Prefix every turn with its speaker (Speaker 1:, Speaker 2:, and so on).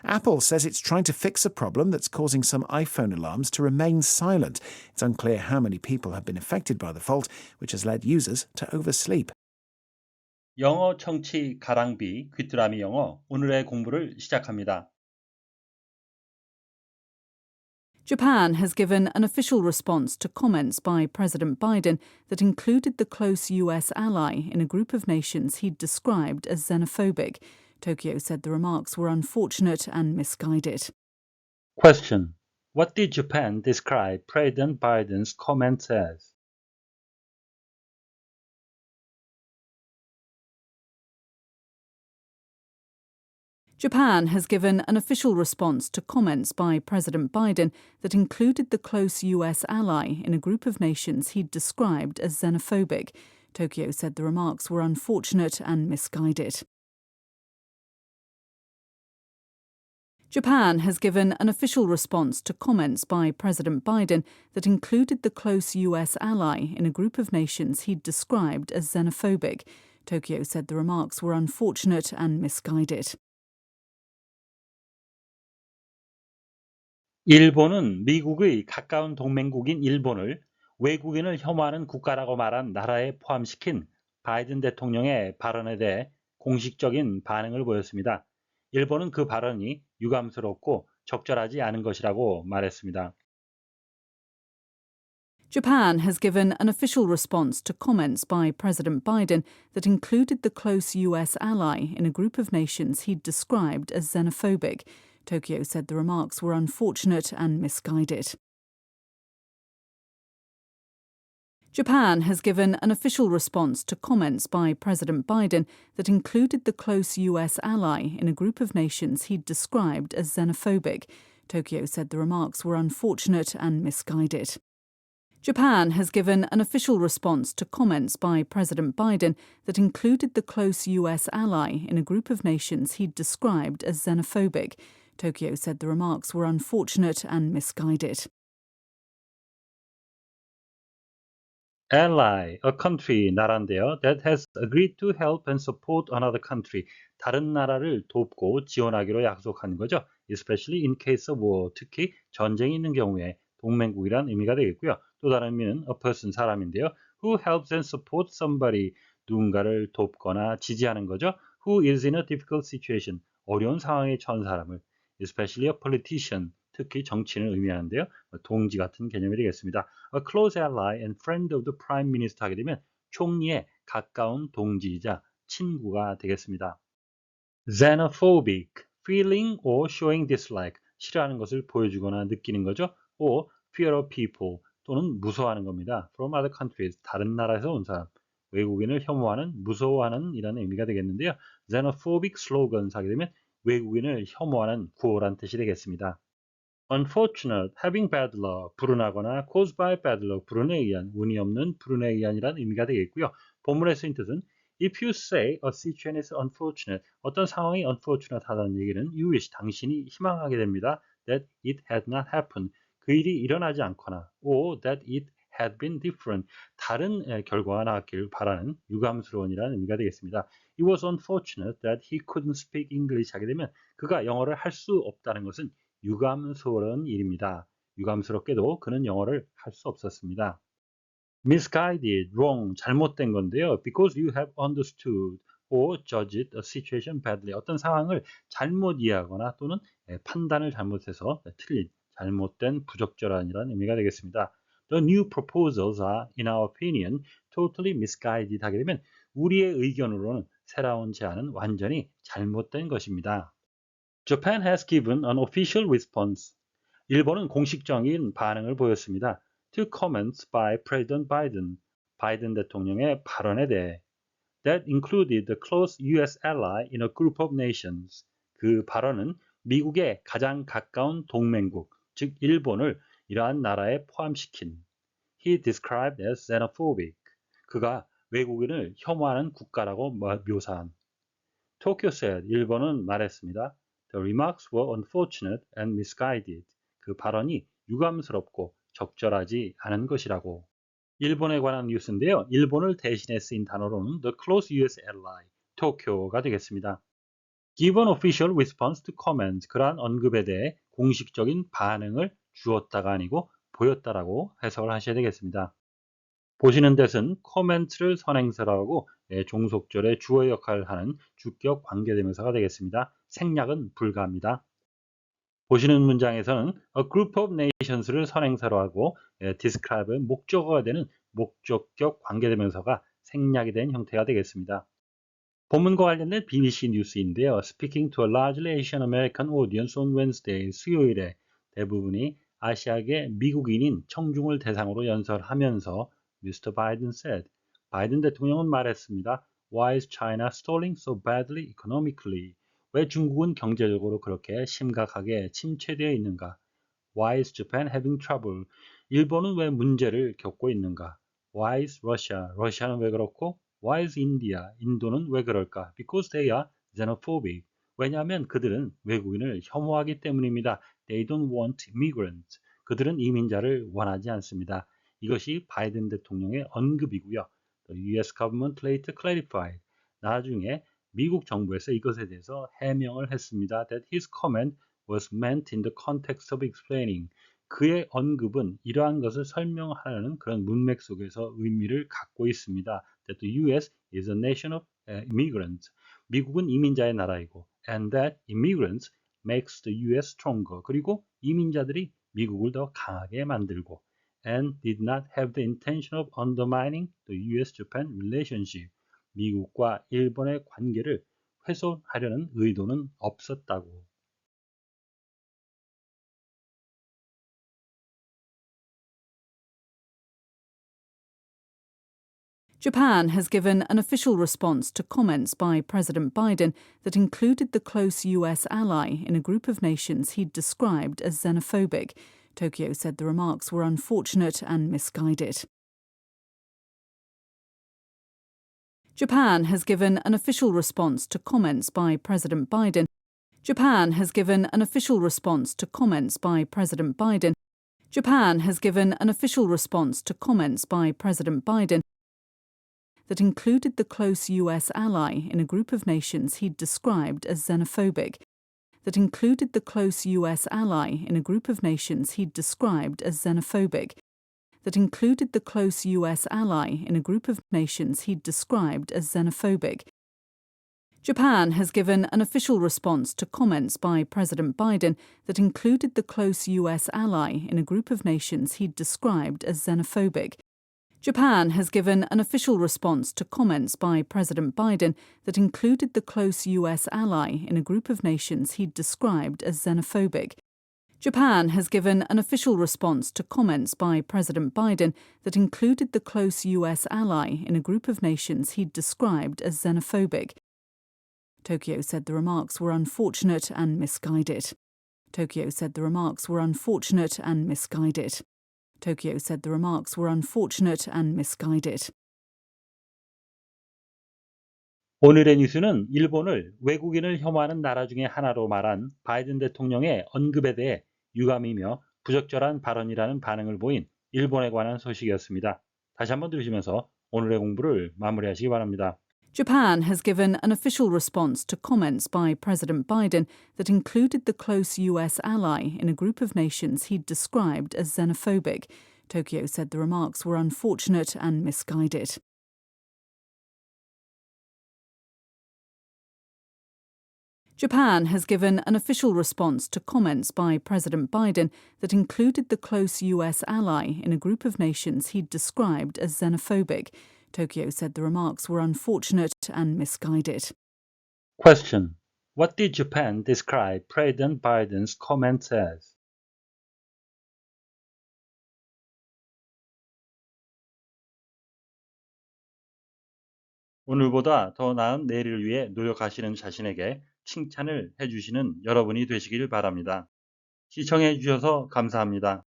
Speaker 1: Apple says it's trying to fix a problem that's causing some iPhone alarms to remain silent. It's unclear how many people have been affected by the fault, which has led users to oversleep.
Speaker 2: 영어 청취 가랑비 귀뚜라미 영어 오늘의 공부를 시작합니다.
Speaker 3: Japan has given an official response to comments by President Biden that included the close US ally in a group of nations he'd described as xenophobic. Tokyo said the remarks were unfortunate and misguided.
Speaker 2: Question. What did Japan describe President Biden's comments as?
Speaker 3: Japan has given an official response to comments by President Biden that included the close US ally in a group of nations he'd described as xenophobic. Tokyo said the remarks were unfortunate and misguided. Japan has given an official response to comments by President Biden that included the close US ally in a group of nations he'd described as xenophobic. Tokyo said the remarks were unfortunate and misguided.
Speaker 2: 일본은 미국의 가까운 동맹국인 일본을 외국인을 혐오하는 국가라고 말한 나라에 포함시킨 바이든 대통령의 발언에 대해 공식적인 반응을 보였습니다. 일본은 그 발언이 유감스럽고 적절하지 않은 것이라고 말했습니다.
Speaker 3: Japan has given an official response to comments by President Biden that included the close US ally in a group of nations he'd described as xenophobic. Tokyo said the remarks were unfortunate and misguided. Japan has given an official response to comments by President Biden that included the close US ally in a group of nations he'd described as xenophobic. Tokyo said the remarks were unfortunate and misguided. Japan has given an official response to comments by President Biden that included the close US ally in a group of nations he'd described as xenophobic. Tokyo said the remarks were unfortunate and misguided.
Speaker 2: Ally, a country, 나라인데요. That has agreed to help and support another country. 다른 나라를 돕고 지원하기로 약속한 거죠. Especially in case of war. 특히 전쟁이 있는 경우에 동맹국이란 의미가 되겠고요. 또 다른 의미는 a person, 사람인데요. Who helps and supports somebody. 누군가를 돕거나 지지하는 거죠. Who is in a difficult situation. 어려운 상황에 처한 사람을. Especially a politician. 특히 정치인을 의미하는데요. 동지 같은 개념이 되겠습니다. A close ally and friend of the prime minister 하게 되면 총리의 가까운 동지이자 친구가 되겠습니다. Xenophobic, feeling or showing dislike, 싫어하는 것을 보여주거나 느끼는 거죠. or fear of people, 또는 무서워하는 겁니다. From other countries, 다른 나라에서 온 사람, 외국인을 혐오하는, 무서워하는 이라는 의미가 되겠는데요. Xenophobic slogans 하게 되면 외국인을 혐오하는 구호란 뜻이 되겠습니다. Unfortunate, having bad luck, 불운하거나 caused by bad luck, 불운에 의한, 운이 없는 불운에 의한이라는 의미가 되겠고요. 본문의 쓰인 뜻은 If you say a situation is unfortunate, 어떤 상황이 unfortunate 하다는 얘기는 you wish, 당신이 희망하게 됩니다. That it had not happened, 그 일이 일어나지 않거나 or that it had been different, 다른 결과가 나왔기를 바라는 유감스러운이라는 의미가 되겠습니다. It was unfortunate that he couldn't speak English 하게 되면 그가 영어를 할 수 없다는 것은 유감스러운 일입니다. 유감스럽게도 그는 영어를 할 수 없었습니다. Misguided, wrong, 잘못된 건데요. Because you have understood or judged a situation badly. 어떤 상황을 잘못 이해하거나 또는 판단을 잘못해서 틀린, 잘못된, 부적절한이라는 의미가 되겠습니다. The new proposals are, in our opinion, totally misguided 하게 되면 우리의 의견으로는 새로운 제안은 완전히 잘못된 것입니다. Japan has given an official response. 일본은 공식적인 반응을 보였습니다. To comments by President Biden. 바이든 대통령의 발언에 대해. That included the close US ally in a group of nations. 그 발언은 미국의 가장 가까운 동맹국, 즉 일본을 이러한 나라에 포함시킨. He described as xenophobic. 그가 외국인을 혐오하는 국가라고 묘사한. Tokyo said, 일본은 말했습니다. The remarks were unfortunate and misguided. 그 발언이 유감스럽고 적절하지 않은 것이라고. 일본에 관한 뉴스인데요. 일본을 대신해 쓰인 단어로는 the close US ally, Tokyo가 되겠습니다. give an official response to comment. 그러한 언급에 대해 공식적인 반응을 주었다가 아니고 보였다라고 해석을 하셔야 되겠습니다. 보시는 뜻은 코멘트를 선행사로 하고 종속절의 주어 역할을 하는 주격 관계대명사가 되겠습니다. 생략은 불가합니다. 보시는 문장에서는 a group of nations를 선행사로 하고 describe의 목적어가 되는 목적격 관계대명사가 생략이 된 형태가 되겠습니다. 본문과 관련된 BBC 뉴스인데요. Speaking to a largely Asian American audience on Wednesday, 수요일에 대부분이 아시아계 미국인인 청중을 대상으로 연설하면서 Mr. Biden said, 바이든 대통령은 말했습니다. Why is China stalling so badly economically? 왜 중국은 경제적으로 그렇게 심각하게 침체되어 있는가? Why is Japan having trouble? 일본은 왜 문제를 겪고 있는가? Why is Russia? 러시아는 왜 그렇고? Why is India? 인도는 왜 그럴까? Because they are xenophobic. 왜냐하면 그들은 외국인을 혐오하기 때문입니다. They don't want immigrants. 그들은 이민자를 원하지 않습니다. 이것이 바이든 대통령의 언급이고요. The US government later clarified. 나중에 미국 정부에서 이것에 대해서 해명을 했습니다. That his comment was meant in the context of explaining. 그의 언급은 이러한 것을 설명하려는 그런 문맥 속에서 의미를 갖고 있습니다. That the US is a nation of immigrants. 미국은 이민자의 나라이고 and that immigrants makes the US stronger. 그리고 이민자들이 미국을 더 강하게 만들고 and did not have the intention of undermining the US-Japan relationship. 미국과 일본의 관계를 훼손하려는 의도는 없었다고.
Speaker 3: Japan has given an official response to comments by President Biden that included the close US ally in a group of nations he'd described as xenophobic. Tokyo said the remarks were unfortunate and misguided. Japan has given an official response to comments by President Biden. Japan has given an official response to comments by President Biden. Japan has given an official response to comments by President Biden that included the close US ally in a group of nations he'd described as xenophobic. That included the close US ally in a group of nations he'd described as xenophobic. That included the close US ally in a group of nations he'd described as xenophobic. Japan has given an official response to comments by President Biden that included the close US ally in a group of nations he'd described as xenophobic. Japan has given an official response to comments by President Biden that included the close US ally in a group of nations he'd described as xenophobic. Japan has given an official response to comments by President Biden that included the close US ally in a group of nations he'd described as xenophobic. Tokyo said the remarks were unfortunate and misguided. Tokyo said the remarks were unfortunate and misguided. Tokyo said the remarks were unfortunate and misguided.
Speaker 2: 오늘의 뉴스는 일본을 외국인을 혐오하는 나라 중에 하나로 말한 바이든 대통령의 언급에 대해 유감이며 부적절한 발언이라는 반응을 보인 일본에 관한 소식이었습니다. 다시 한번 들으시면서 오늘의 공부를 마무리하시기 바랍니다.
Speaker 3: Japan has given an official response to comments by President Biden that included the close US ally in a group of nations he'd described as xenophobic. Tokyo said the remarks were unfortunate and misguided. Japan has given an official response to comments by President Biden that included the close US ally in a group of nations he'd described as xenophobic. Tokyo said the remarks were unfortunate and misguided.
Speaker 2: Question. What did Japan describe President Biden's comments as? 오늘보다 더 나은 내일을 위해 노력하시는 자신에게 칭찬을 해주시는 여러분이 되시길 바랍니다. 시청해 주셔서 감사합니다.